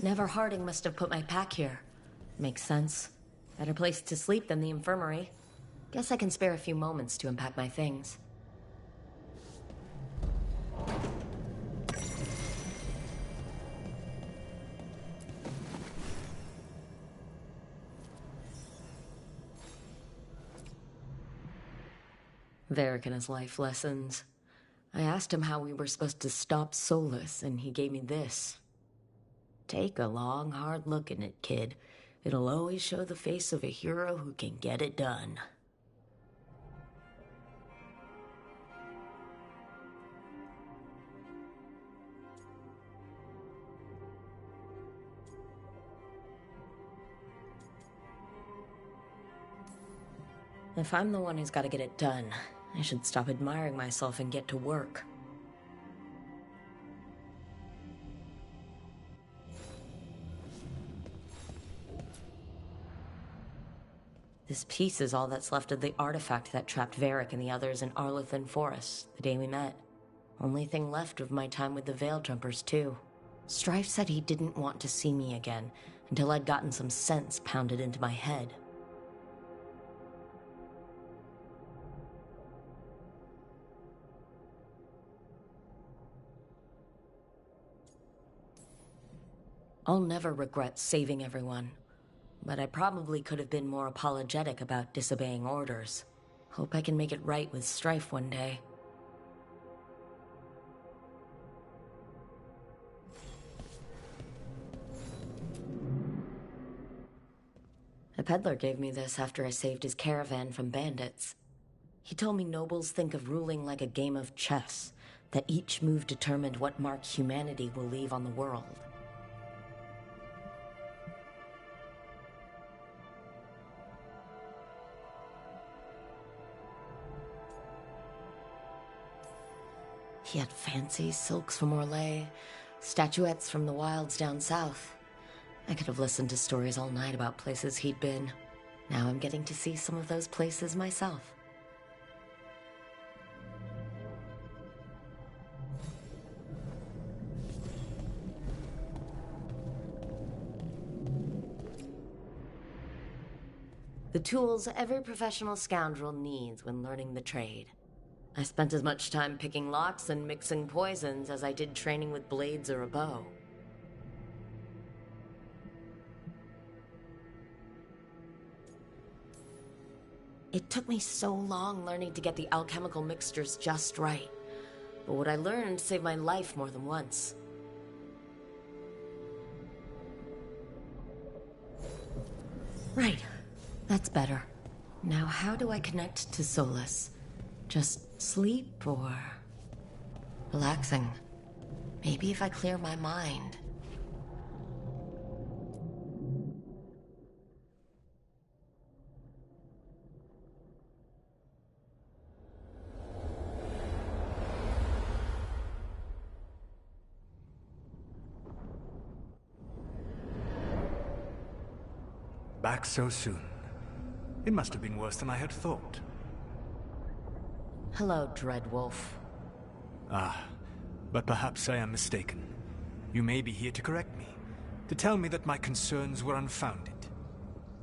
Never Harding must have put my pack here. Makes sense. Better place to sleep than the infirmary. Guess I can spare a few moments to unpack my things. Varric and his life lessons. I asked him how we were supposed to stop Solus, and he gave me this. Take a long, hard look in it, kid. It'll always show the face of a hero who can get it done. If I'm the one who's got to get it done, I should stop admiring myself and get to work. This piece is all that's left of the artifact that trapped Varric and the others in Arlethan Forest the day we met. Only thing left of my time with the Veil Jumpers, too. Strife said he didn't want to see me again until I'd gotten some sense pounded into my head. I'll never regret saving everyone, but I probably could have been more apologetic about disobeying orders. Hope I can make it right with Strife one day. A peddler gave me this after I saved his caravan from bandits. He told me nobles think of ruling like a game of chess, that each move determined what mark humanity will leave on the world. He had fancy silks from Orlais, statuettes from the wilds down south. I could have listened to stories all night about places he'd been. Now I'm getting to see some of those places myself. The tools every professional scoundrel needs when learning the trade. I spent as much time picking locks and mixing poisons as I did training with blades or a bow. It took me so long learning to get the alchemical mixtures just right, but what I learned saved my life more than once. Right, that's better. Now how do I connect to Solus? Just sleep or relaxing? Maybe if I clear my mind. Back so soon. It must have been worse than I had thought. Hello, Dreadwolf. Ah, but perhaps I am mistaken. You may be here to correct me, to tell me that my concerns were unfounded.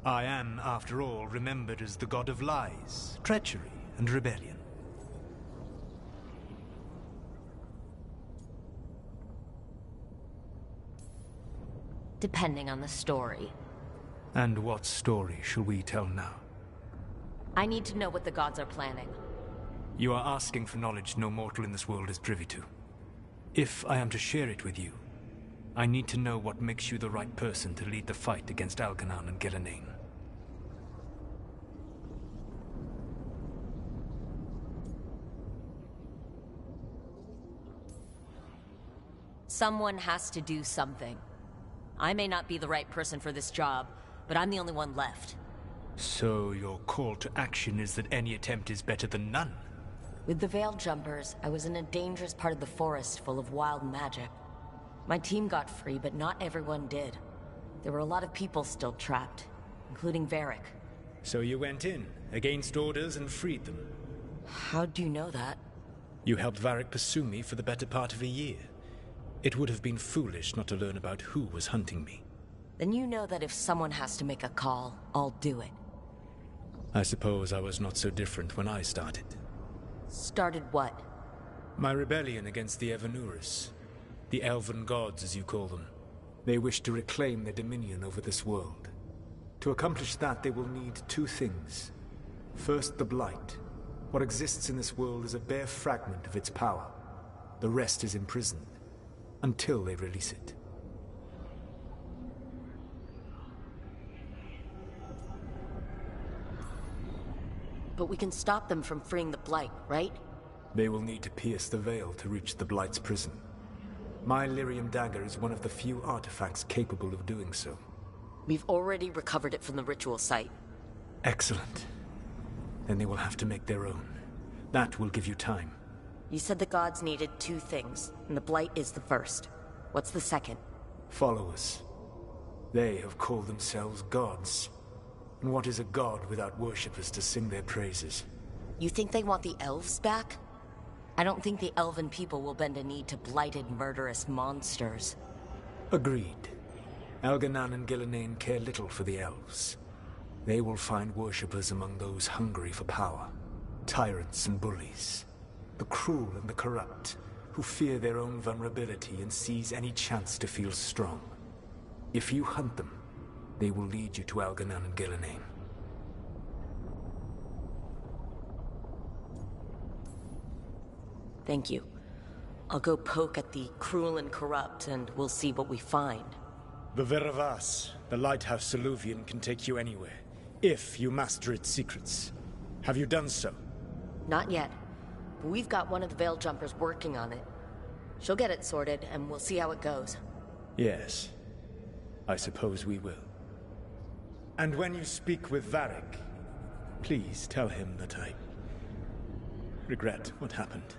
I am, after all, remembered as the god of lies, treachery, and rebellion. Depending on the story. And what story shall we tell now? I need to know what the gods are planning. You are asking for knowledge no mortal in this world is privy to. If I am to share it with you, I need to know what makes you the right person to lead the fight against Algernon and Gillenane. Someone has to do something. I may not be the right person for this job, but I'm the only one left. So your call to action is that any attempt is better than none? With the Veil Jumpers, I was in a dangerous part of the forest full of wild magic. My team got free, but not everyone did. There were a lot of people still trapped, including Varric. So you went in, against orders, and freed them? How do you know that? You helped Varric pursue me for the better part of a year. It would have been foolish not to learn about who was hunting me. Then you know that if someone has to make a call, I'll do it. I suppose I was not so different when I started. Started what? My rebellion against the Evanuris. The elven gods, as you call them. They wish to reclaim their dominion over this world. To accomplish that, they will need two things. First, the Blight. What exists in this world is a bare fragment of its power. The rest is imprisoned, until they release it. But we can stop them from freeing the Blight, right? They will need to pierce the veil to reach the Blight's prison. My Lyrium dagger is one of the few artifacts capable of doing so. We've already recovered it from the ritual site. Excellent. Then they will have to make their own. That will give you time. You said the gods needed two things, and the Blight is the first. What's the second? Followers. They have called themselves gods. And what is a god without worshippers to sing their praises? You think they want the elves back? I don't think the elven people will bend a knee to blighted, murderous monsters. Agreed. Elganan and Gillenane care little for the elves. They will find worshippers among those hungry for power. Tyrants and bullies. The cruel and the corrupt, who fear their own vulnerability and seize any chance to feel strong. If you hunt them, they will lead you to Elganan and Gillenane. Thank you. I'll go poke at the cruel and corrupt, and we'll see what we find. The Veravas, the lighthouse Soluvian, can take you anywhere, if you master its secrets. Have you done so? Not yet, but we've got one of the Veil Jumpers working on it. She'll get it sorted, and we'll see how it goes. Yes, I suppose we will. And when you speak with Varric, please tell him that I regret what happened.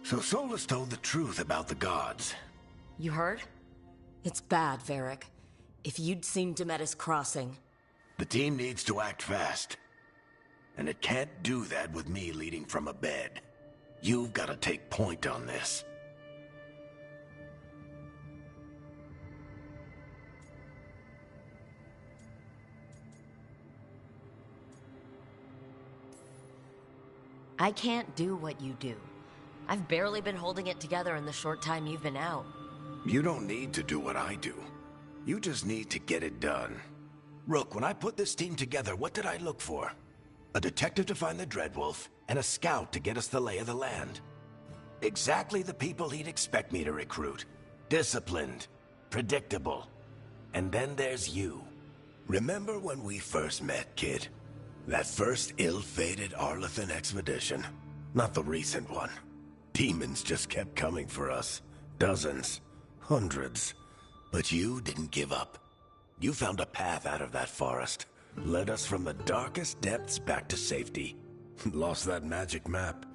So Solus told the truth about the gods. You heard? It's bad, Varric. If you'd seen Demetis crossing... The team needs to act fast. And it can't do that with me leading from a bed. You've got to take point on this. I can't do what you do. I've barely been holding it together in the short time you've been out. You don't need to do what I do. You just need to get it done. Rook, when I put this team together, what did I look for? A detective to find the Dreadwolf, and a scout to get us the lay of the land. Exactly the people he'd expect me to recruit. Disciplined, predictable. And then there's you. Remember when we first met, kid? That first ill-fated Arlathan expedition. Not the recent one. Demons just kept coming for us. Dozens. Hundreds. But you didn't give up. You found a path out of that forest. Led us from the darkest depths back to safety. Lost that magic map.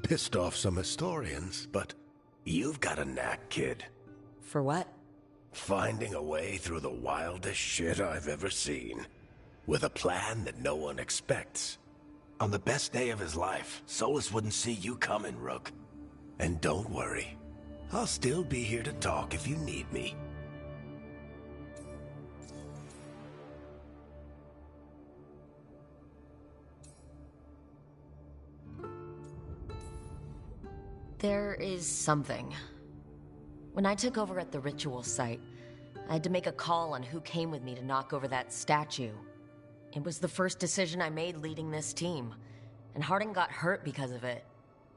Pissed off some historians, but you've got a knack, kid. For what? Finding a way through the wildest shit I've ever seen. With a plan that no one expects. On the best day of his life, Solus wouldn't see you coming, Rook. And don't worry. I'll still be here to talk if you need me. There is something. When I took over at the ritual site, I had to make a call on who came with me to knock over that statue. It was the first decision I made leading this team, and Harding got hurt because of it.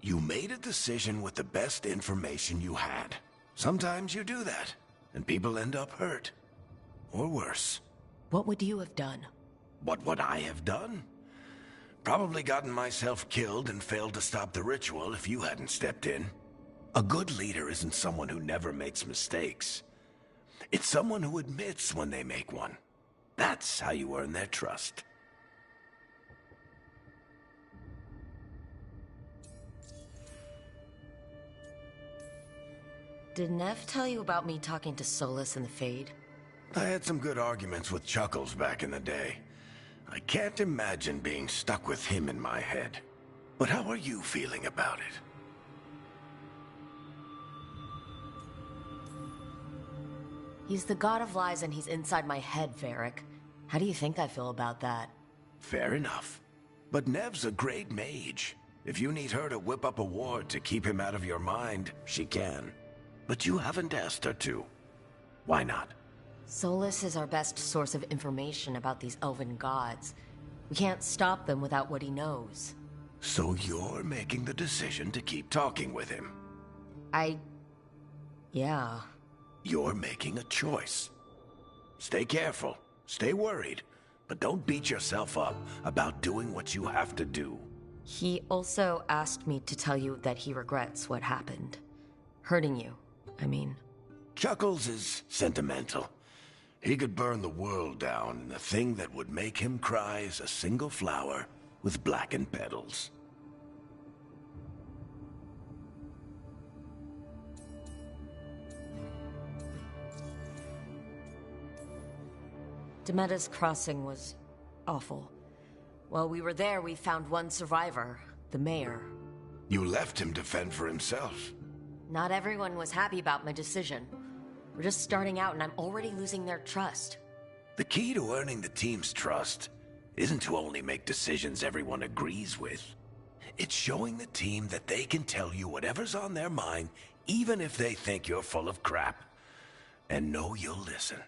You made a decision with the best information you had. Sometimes you do that, and people end up hurt. Or worse. What would you have done? What would I have done? Probably gotten myself killed and failed to stop the ritual if you hadn't stepped in. A good leader isn't someone who never makes mistakes. It's someone who admits when they make one. That's how you earn their trust. Did Nev tell you about me talking to Solus in the Fade? I had some good arguments with Chuckles back in the day. I can't imagine being stuck with him in my head. But how are you feeling about it? He's the god of lies and he's inside my head, Varric. How do you think I feel about that? Fair enough. But Nev's a great mage. If you need her to whip up a ward to keep him out of your mind, she can. But you haven't asked her to. Why not? Solus is our best source of information about these elven gods. We can't stop them without what he knows. So you're making the decision to keep talking with him? Yeah. You're making a choice. Stay careful, stay worried, but don't beat yourself up about doing what you have to do. He also asked me to tell you that he regrets what happened. Hurting you, I mean. Chuckles is sentimental. He could burn the world down, and the thing that would make him cry is a single flower with blackened petals. Demeta's crossing was awful. While we were there, we found one survivor, the mayor. You left him to fend for himself. Not everyone was happy about my decision. We're just starting out and I'm already losing their trust. The key to earning the team's trust isn't to only make decisions everyone agrees with. It's showing the team that they can tell you whatever's on their mind, even if they think you're full of crap. And know you'll listen.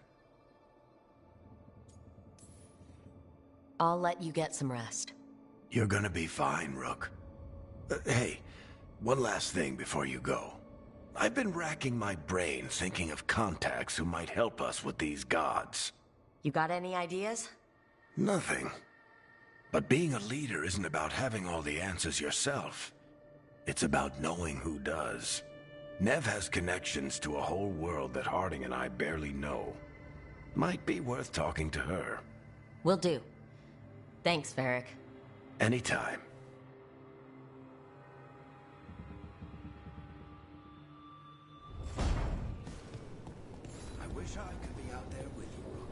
I'll let you get some rest. You're gonna be fine, Rook. Hey, one last thing before you go. I've been racking my brain thinking of contacts who might help us with these gods. You got any ideas? Nothing. But being a leader isn't about having all the answers yourself. It's about knowing who does. Nev has connections to a whole world that Harding and I barely know. Might be worth talking to her. Will do. Thanks, Varric. Anytime. I wish I could be out there with you, Rook.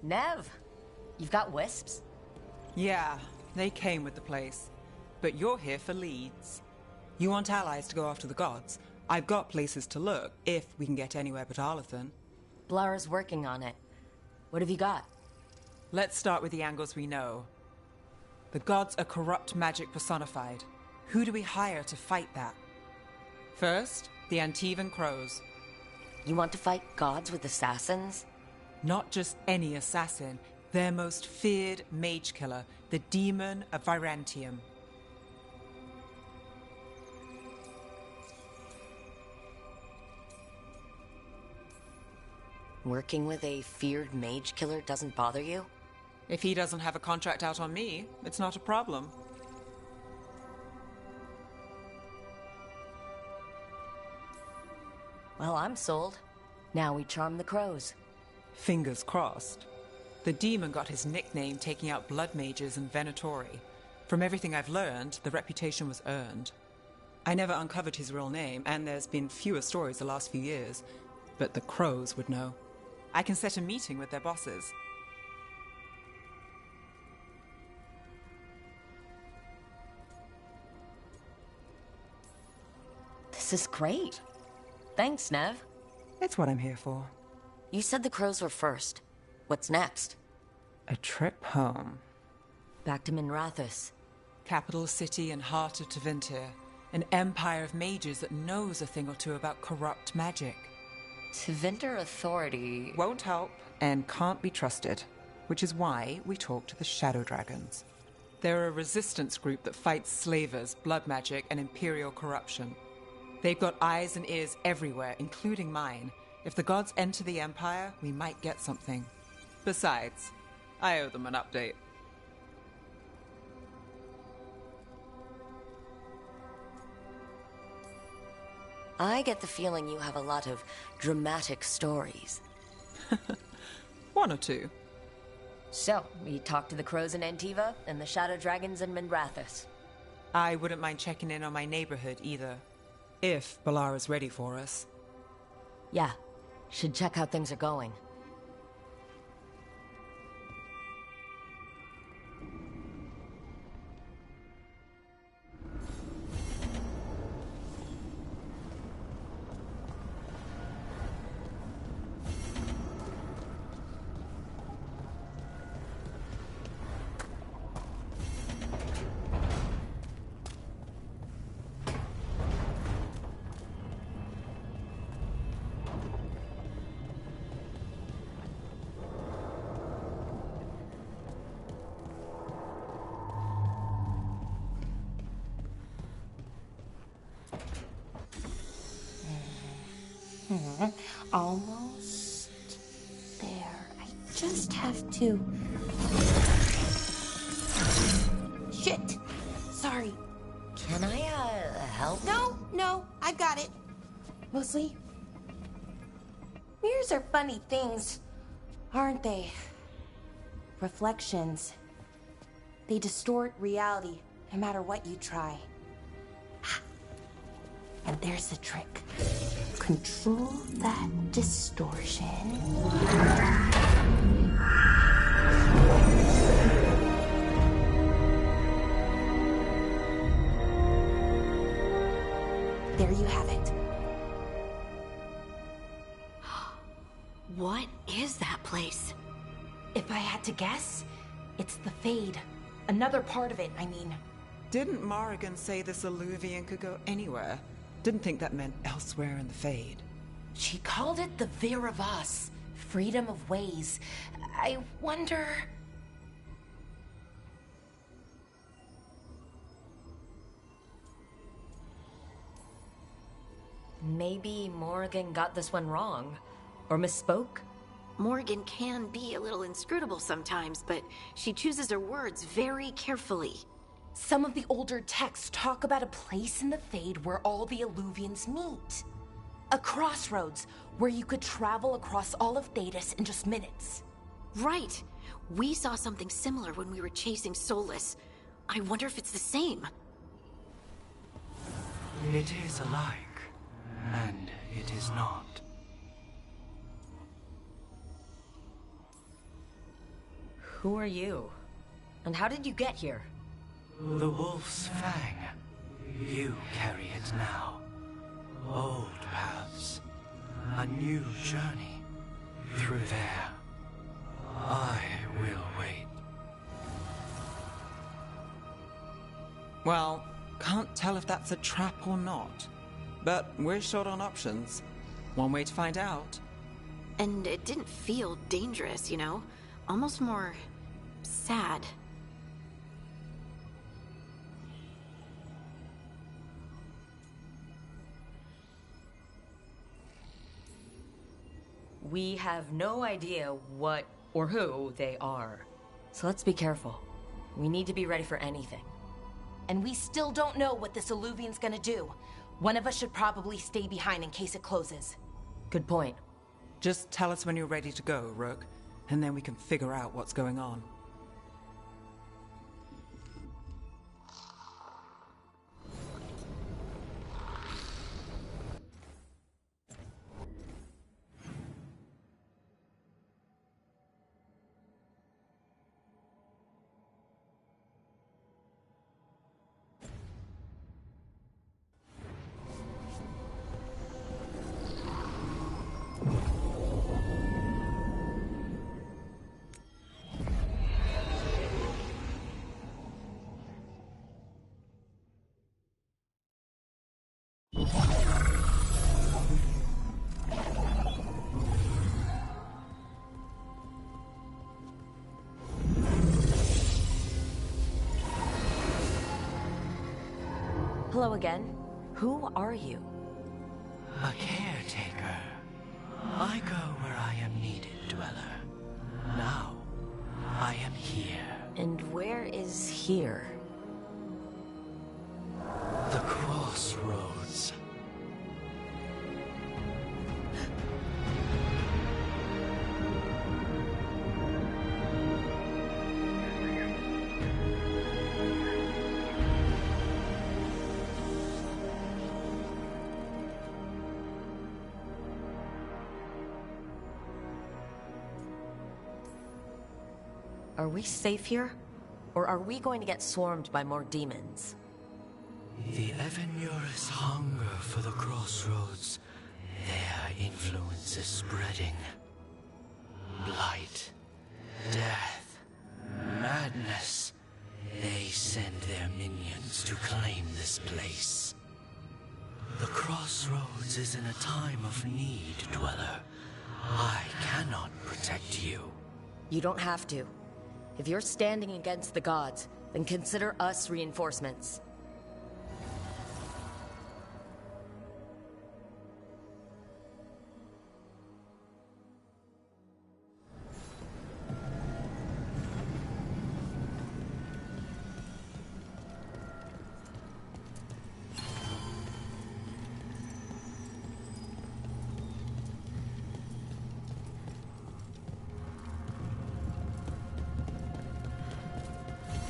Nev, you've got wisps? Yeah, they came with the place. But you're here for leads. You want allies to go after the gods? I've got places to look, if we can get anywhere but Arlathan. Blara's working on it. What have you got? Let's start with the angles we know. The gods are corrupt magic personified. Who do we hire to fight that? First, the Antivan Crows. You want to fight gods with assassins? Not just any assassin, their most feared mage killer, the Demon of Virantium. Working with a feared mage killer doesn't bother you? If he doesn't have a contract out on me, it's not a problem. Well, I'm sold. Now we charm the crows. Fingers crossed. The demon got his nickname taking out blood mages and Venatori. From everything I've learned, the reputation was earned. I never uncovered his real name, and there's been fewer stories the last few years, but the crows would know. I can set a meeting with their bosses. This is great. Thanks, Nev. It's what I'm here for. You said the crows were first. What's next? A trip home. Back to Minrathous. Capital city and heart of Tevinter. An empire of mages that knows a thing or two about corrupt magic. Tevinter authority Won't help and can't be trusted, which is why we talk to the Shadow Dragons. They're a resistance group that fights slavers, blood magic, and imperial corruption. They've got eyes and ears everywhere, including mine. If the gods enter the Empire, we might get something. Besides, I owe them an update. I get the feeling you have a lot of dramatic stories. One or two. So, we talked to the crows in Antiva and the Shadow Dragons in Minrathous. I wouldn't mind checking in on my neighborhood either. If Balara's ready for us. Yeah, should check how things are going. Almost there. I just have to... Shit! Sorry. Can I, help? No, I've got it. Mostly. Mirrors are funny things, aren't they? Reflections. They distort reality, no matter what you try. And there's the trick. Control that distortion. There you have it. What is that place? If I had to guess, it's the Fade. Another part of it, I mean. Didn't Morrigan say this Illuvian could go anywhere? Didn't think that meant elsewhere in the Fade. She called it the Vir of Us, freedom of ways. I wonder... Maybe Morrigan got this one wrong. Or misspoke? Morgan can be a little inscrutable sometimes, but she chooses her words very carefully. Some of the older texts talk about a place in the Fade where all the Illuvians meet. A crossroads where you could travel across all of Thedas in just minutes. Right. We saw something similar when we were chasing Solus. I wonder if it's the same. It is alike, and it is not. Who are you? And how did you get here? The wolf's fang. You carry it now. Old paths. A new journey. Through there. I will wait. Well, can't tell if that's a trap or not. But we're short on options. One way to find out. And it didn't feel dangerous, you know? Almost more sad. We have no idea what or who they are. So let's be careful. We need to be ready for anything. And we still don't know what this Alluvian's gonna do. One of us should probably stay behind in case it closes. Good point. Just tell us when you're ready to go, Rook, and then we can figure out what's going on. Hello again. Who are you? A caretaker. I go where I am needed, Dweller. Now, I am here. And where is here? The crossroads. Are we safe here? Or are we going to get swarmed by more demons? The Evanurus hunger for the crossroads. Their influence is spreading. Blight, death, madness. They send their minions to claim this place. The crossroads is in a time of need, Dweller. I cannot protect you. You don't have to. If you're standing against the gods, then consider us reinforcements.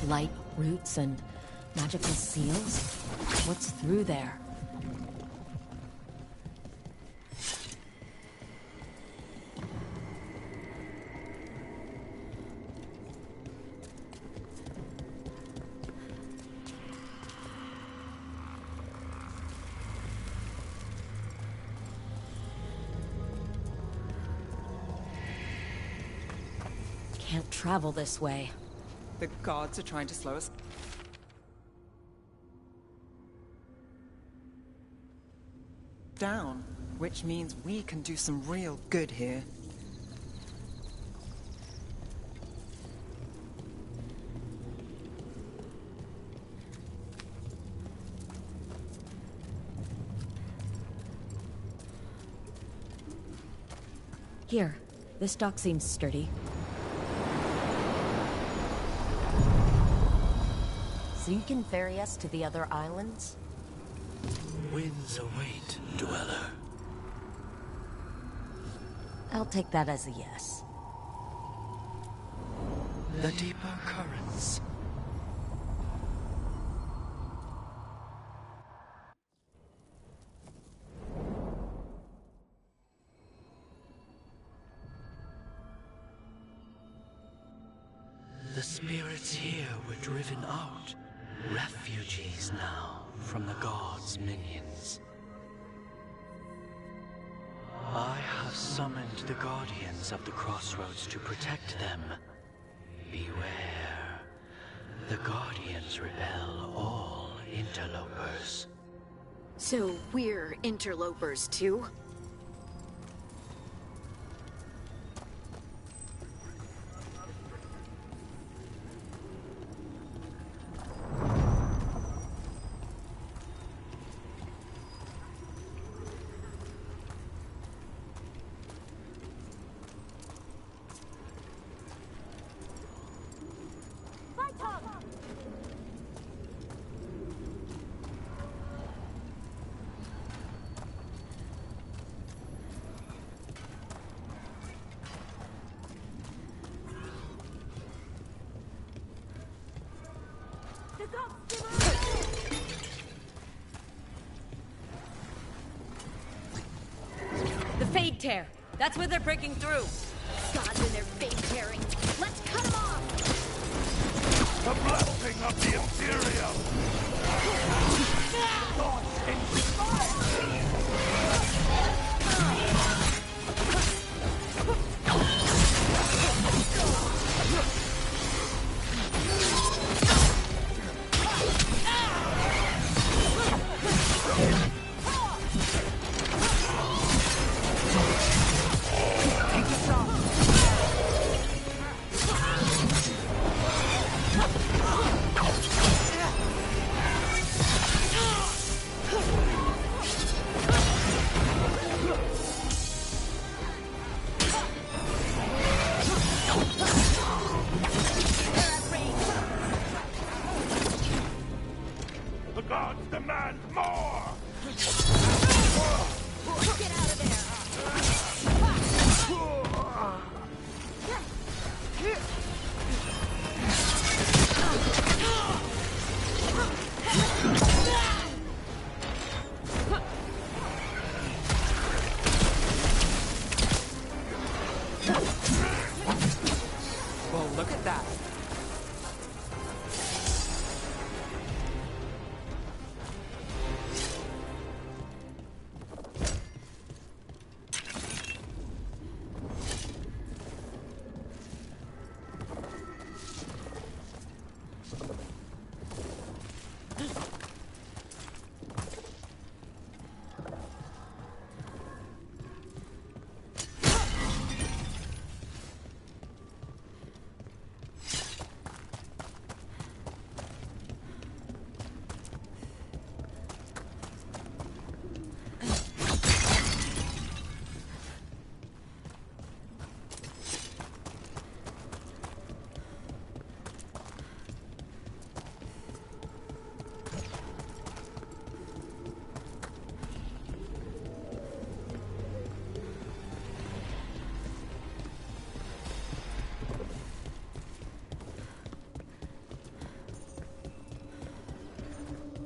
Light roots and magical seals? What's through there? Can't travel this way. The gods are trying to slow us down, which means we can do some real good here. Here, this dock seems sturdy. So you can ferry us to the other islands? Winds await, Dweller. I'll take that as a yes. The deeper currents. spirits here were driven out. Refugees now from the gods' minions. I have summoned the guardians of the crossroads to protect them. Beware. The guardians repel all interlopers. So we're interlopers too? The Fade Tear. That's where they're breaking through. Gods and their fade tearing. Let's cut them off! The blessing of the Imperium! The gods demand more! Get out of there! Well, look at that.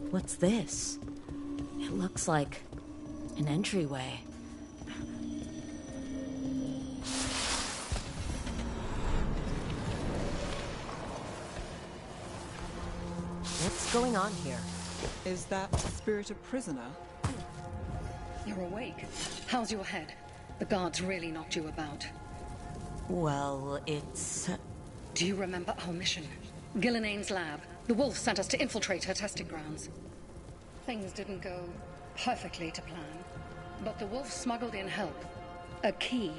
What's this? It looks like an entryway. What's going on here? Is that spirit a prisoner? You're awake. How's your head? The guards really knocked you about. Well, it's... Do you remember our mission? Gillenane's lab. The wolf sent us to infiltrate her testing grounds. Things didn't go perfectly to plan, but the wolf smuggled in help. A key.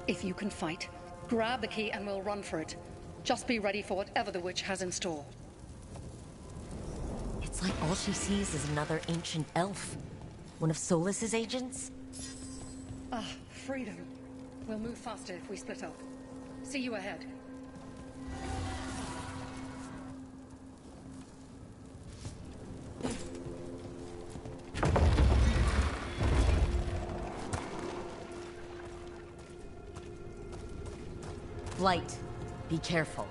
If you can fight, grab the key and we'll run for it. Just be ready for whatever the witch has in store. It's like all she sees is another ancient elf. One of Solus's agents? Ah, freedom. We'll move faster if we split up. See you ahead. Light. Be careful.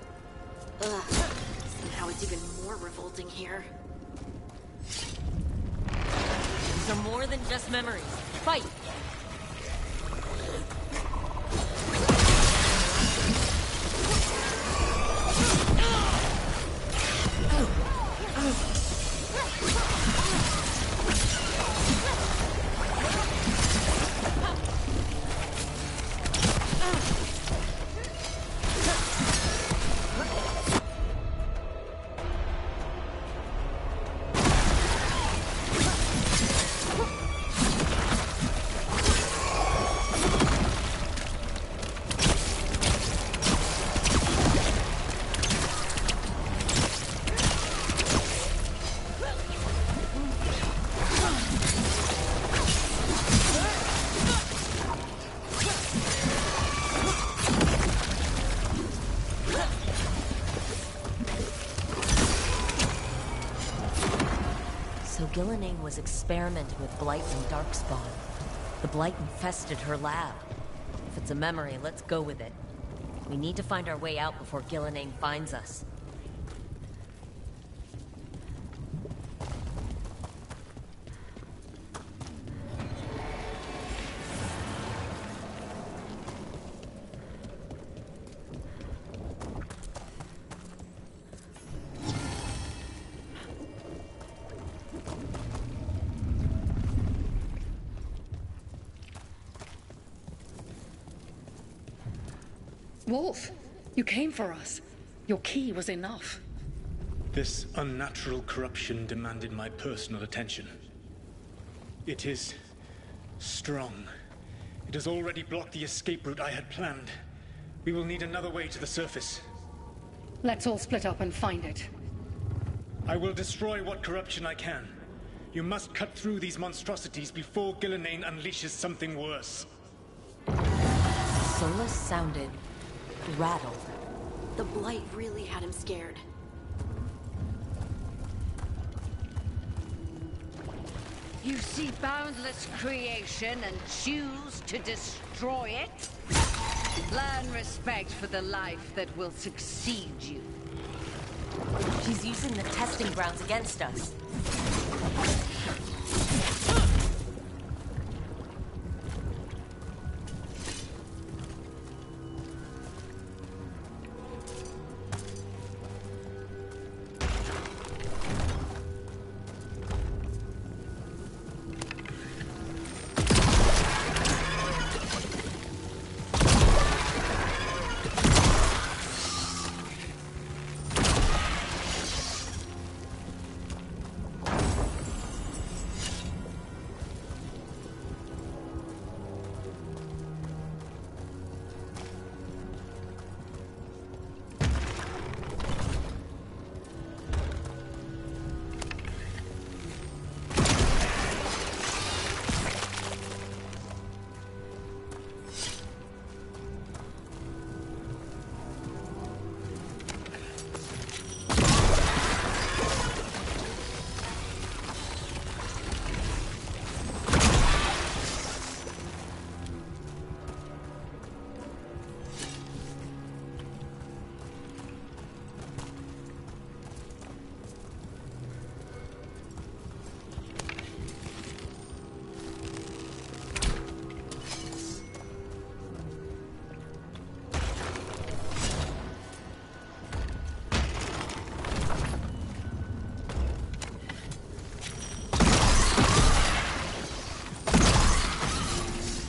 Ugh. Somehow it's even more revolting here. These are more than just memories. Fight! Gillenane was experimenting with Blight and Darkspawn. The Blight infested her lab. If it's a memory, let's go with it. We need to find our way out before Gillenane finds us. Wolf, you came for us. Your key was enough. This unnatural corruption demanded my personal attention. It is strong. It has already blocked the escape route I had planned. We will need another way to the surface. Let's all split up and find it. I will destroy what corruption I can. You must cut through these monstrosities before Gillenane unleashes something worse. Solus sounded rattled. The Blight really had him scared. You see boundless creation and choose to destroy it? Learn respect for the life that will succeed you. She's using the testing grounds against us.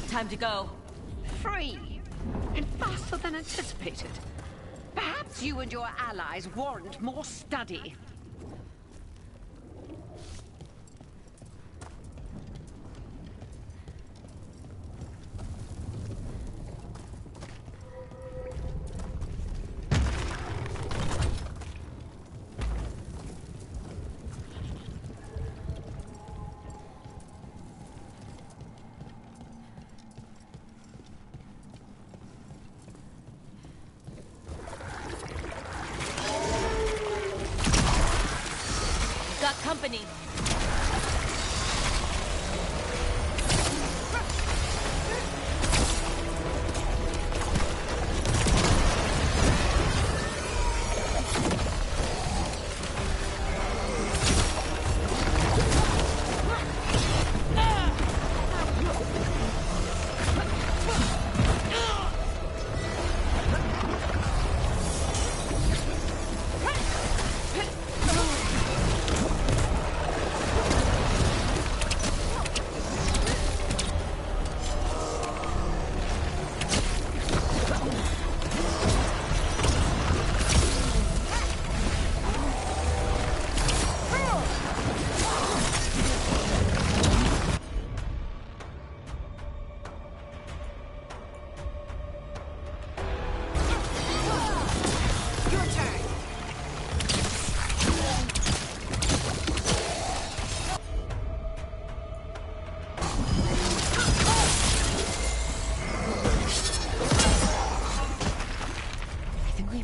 Time to go. Free, and faster than anticipated. Perhaps you and your allies warrant more study. Company.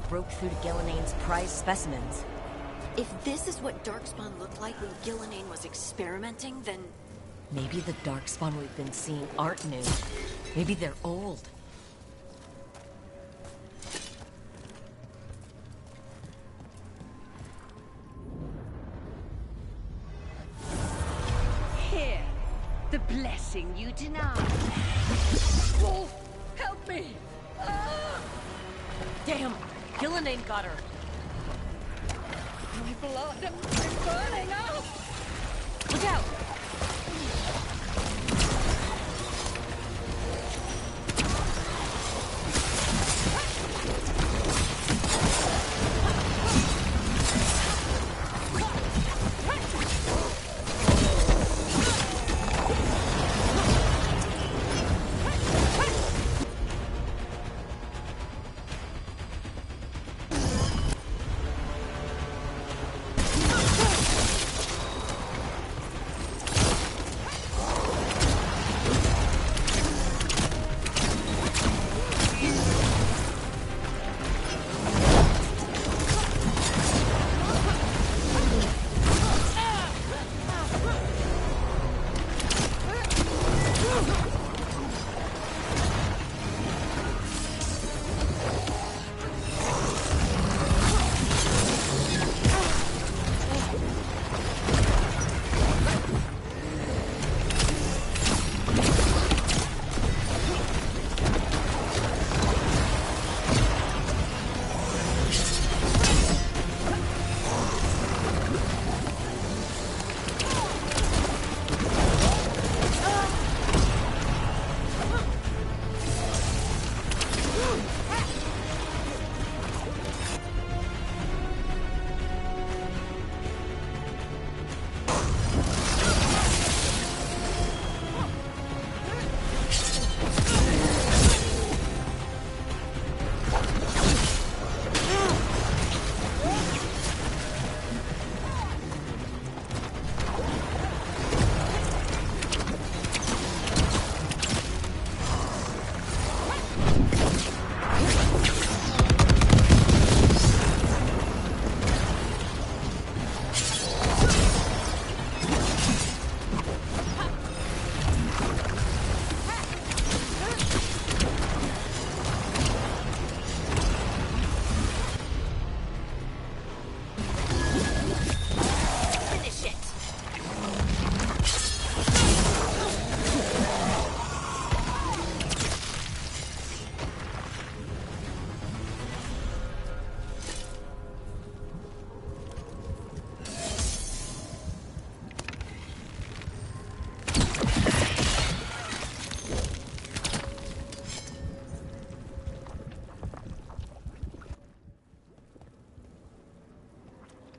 Broke through to Gillenane's prized specimens. If this is what Darkspawn looked like when Gillenane was experimenting, then... Maybe the Darkspawn we've been seeing aren't new. Maybe they're old. Here, the blessing you denied. Wolf, help me! Ah! Damn! Gillenane got her! My blood is burning up! Look out!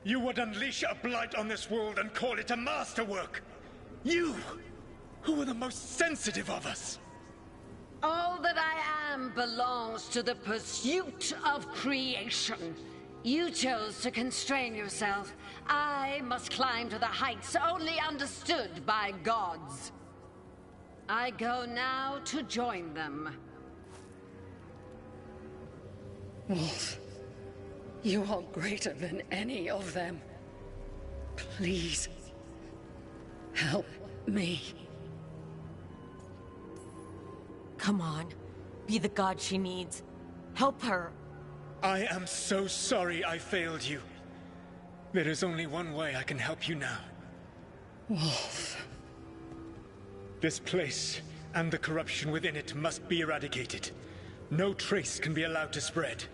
You would unleash a blight on this world and call it a masterwork! You, who were the most sensitive of us! All that I am belongs to the pursuit of creation. You chose to constrain yourself. I must climb to the heights only understood by gods. I go now to join them. Wolf, you are greater than any of them. Please, help me. Come on. Be the god she needs. Help her. I am so sorry I failed you. There is only one way I can help you now. Wolf. This place and the corruption within it must be eradicated. No trace can be allowed to spread.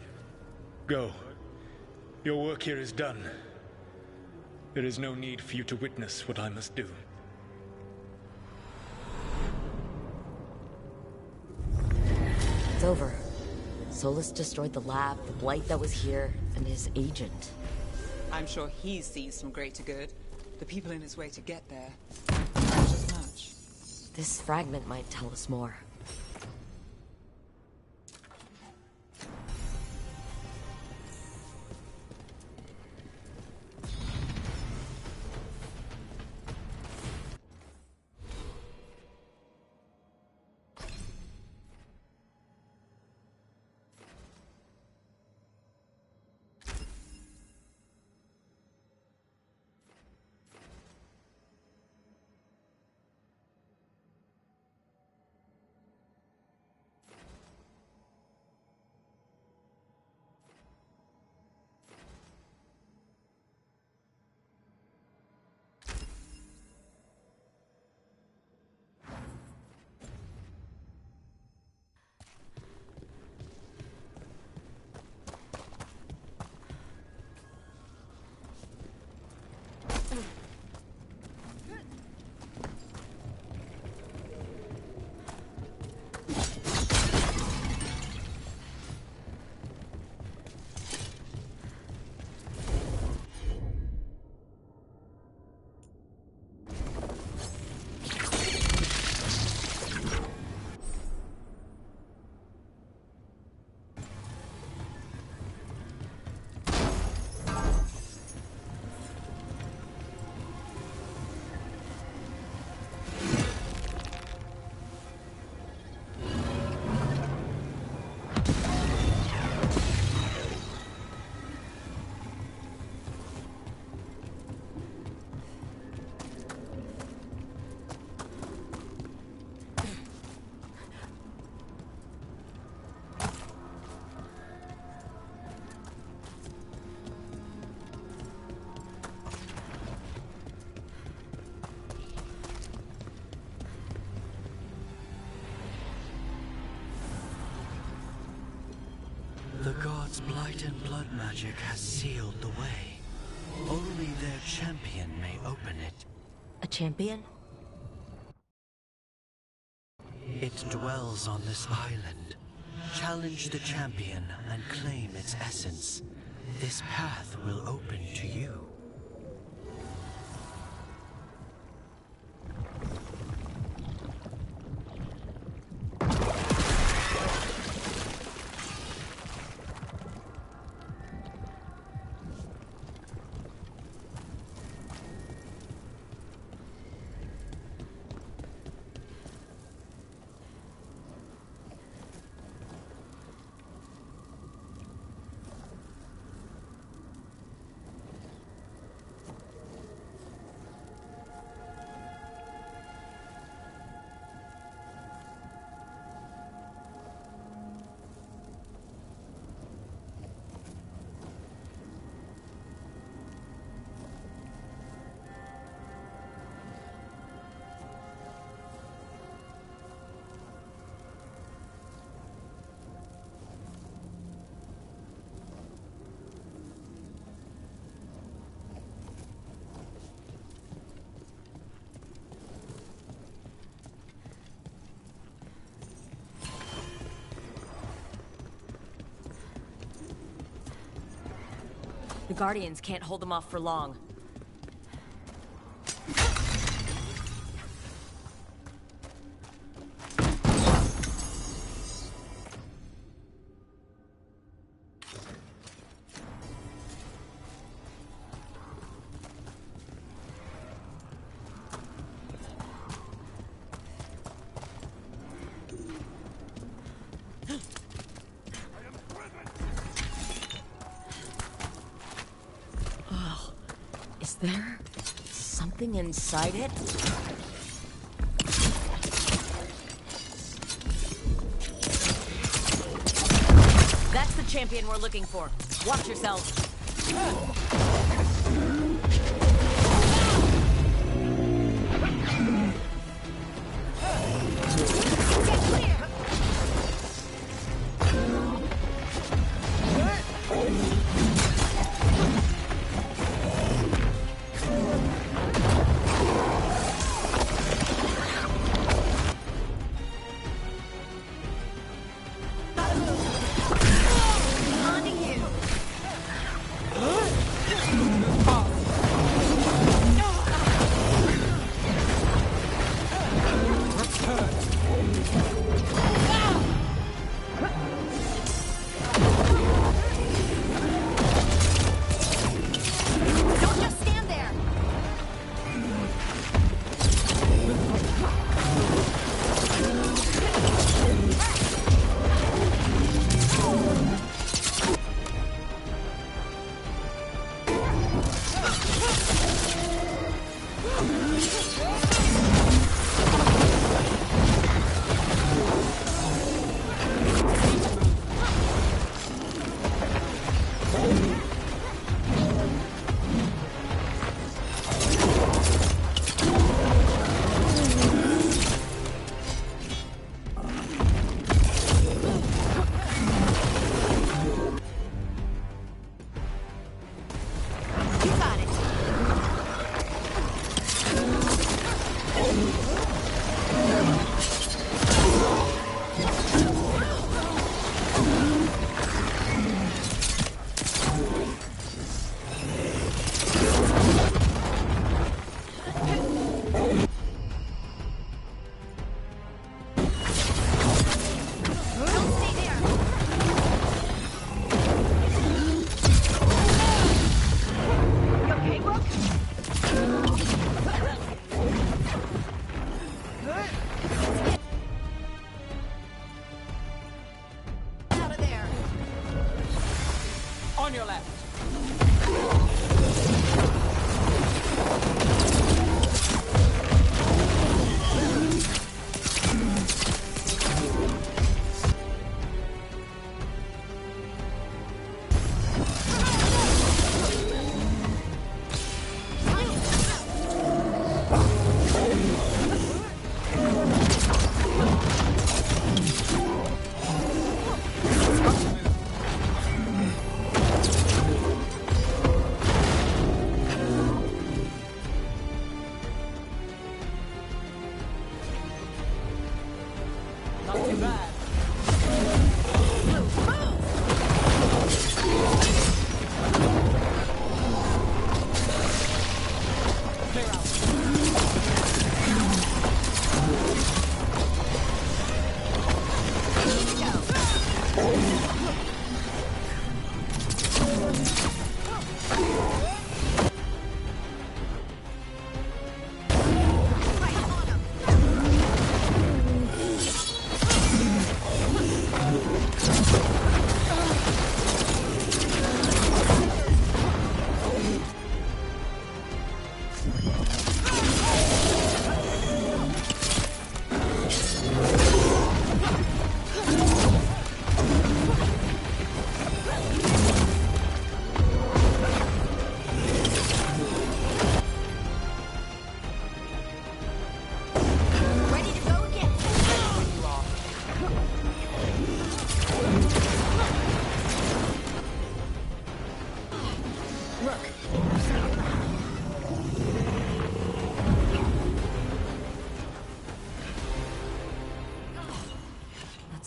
Go. Your work here is done. There is no need for you to witness what I must do. It's over. Solus destroyed the lab, the blight that was here, and his agent. I'm sure he sees some greater good. The people in his way to get there, not as much. This fragment might tell us more. world's blight and blood magic has sealed the way. Only their champion may open it. A champion? It dwells on this island. Challenge the champion and claim its essence. This path will open to you. The Guardians can't hold them off for long. Is there something inside it? That's the champion we're looking for. Watch yourselves. On your left.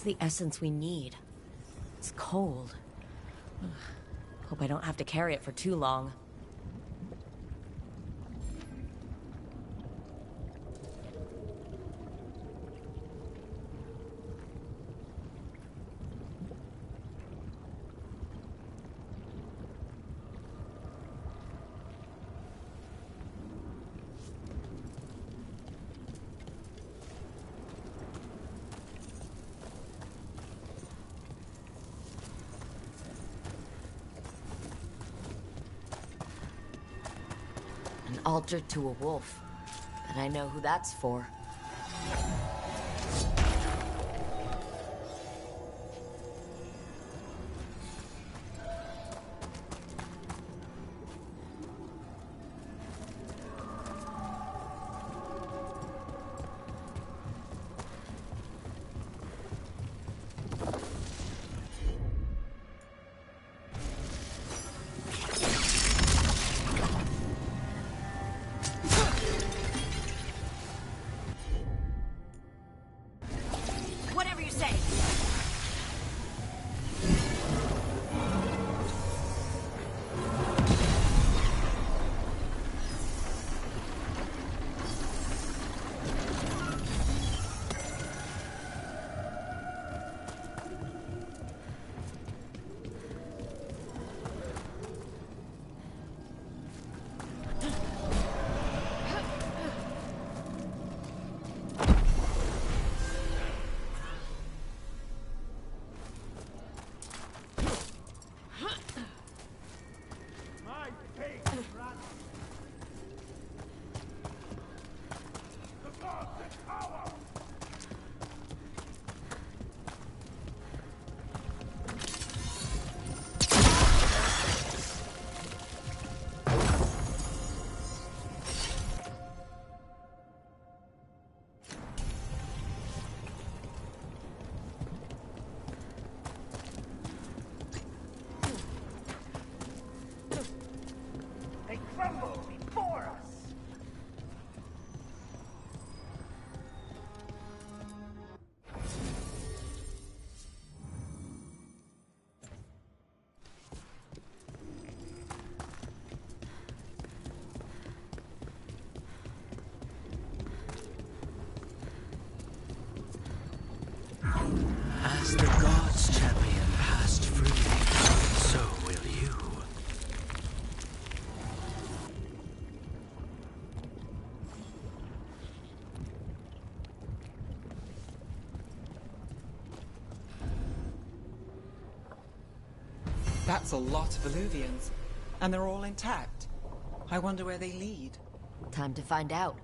The essence we need. It's cold. Ugh. Hope I don't have to carry it for too long. Altar to a wolf. But I know who that's for. As the God's champion passed freely, so will you. That's a lot of Illuvians, and they're all intact. I wonder where they lead. Time to find out.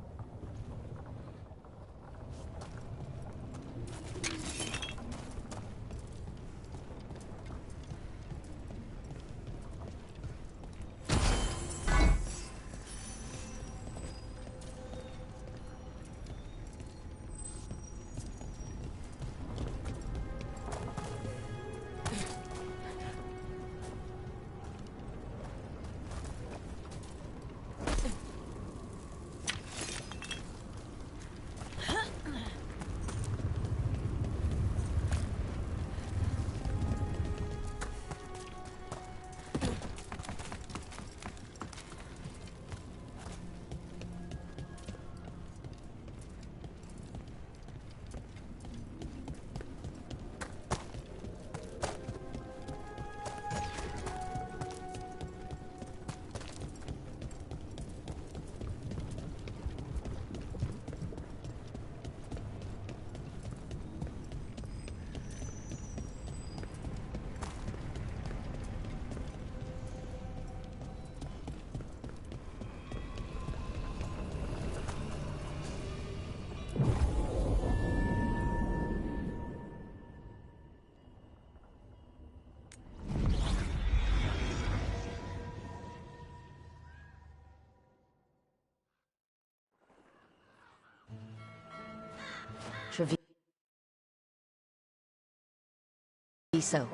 So,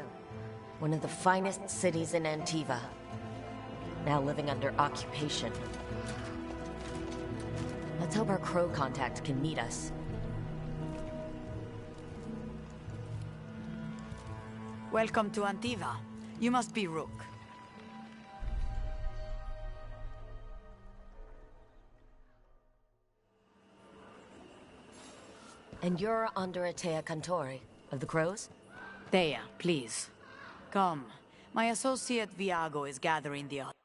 one of the finest cities in Antiva, now living under occupation. Let's hope our crow contact can meet us. Welcome to Antiva. You must be Rook. And you're Andretea Cantori, of the Crows? Thea, please. Come. My associate Viago is gathering the others.